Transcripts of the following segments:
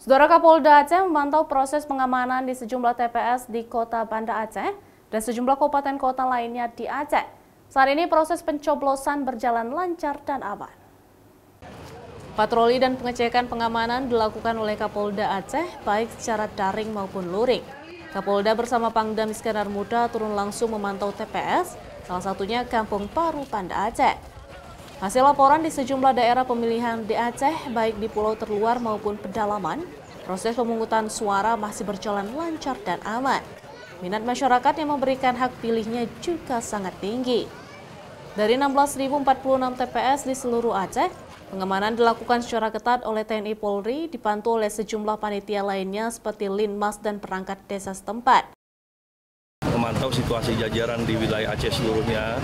Saudara, Kapolda Aceh memantau proses pengamanan di sejumlah TPS di Kota Banda Aceh dan sejumlah kabupaten kota lainnya di Aceh. Saat ini proses pencoblosan berjalan lancar dan aman. Patroli dan pengecekan pengamanan dilakukan oleh Kapolda Aceh baik secara daring maupun luring. Kapolda bersama Pangdam Iskandar Muda turun langsung memantau TPS, salah satunya Kampung Paru, Banda Aceh. Hasil laporan di sejumlah daerah pemilihan di Aceh, baik di pulau terluar maupun pedalaman, proses pemungutan suara masih berjalan lancar dan aman. Minat masyarakat yang memberikan hak pilihnya juga sangat tinggi. Dari 16.046 TPS di seluruh Aceh, pengamanan dilakukan secara ketat oleh TNI Polri, dibantu oleh sejumlah panitia lainnya seperti Linmas dan perangkat desa setempat. Memantau situasi jajaran di wilayah Aceh seluruhnya.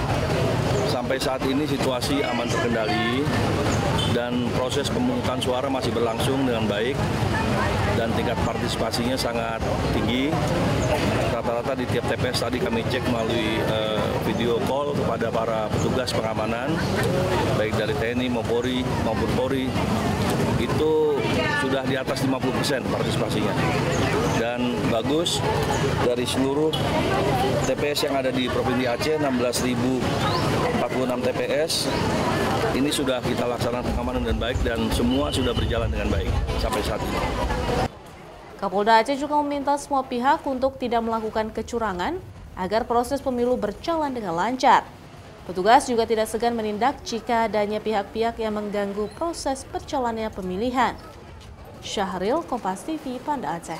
Sampai saat ini situasi aman terkendali dan proses pemungutan suara masih berlangsung dengan baik dan tingkat partisipasinya sangat tinggi. Rata-rata di tiap TPS tadi kami cek melalui video call kepada para petugas pengamanan, baik dari TNI maupun Polri, itu sudah di atas 50% partisipasinya. Dan bagus, dari seluruh TPS yang ada di Provinsi Aceh, 16.046 TPS, ini sudah kita laksanakan pengamanan dengan baik dan semua sudah berjalan dengan baik sampai saat ini. Kapolda Aceh juga meminta semua pihak untuk tidak melakukan kecurangan agar proses pemilu berjalan dengan lancar. Petugas juga tidak segan menindak jika adanya pihak-pihak yang mengganggu proses berjalannya pemilihan. Syahril, Kompas TV, Banda Aceh.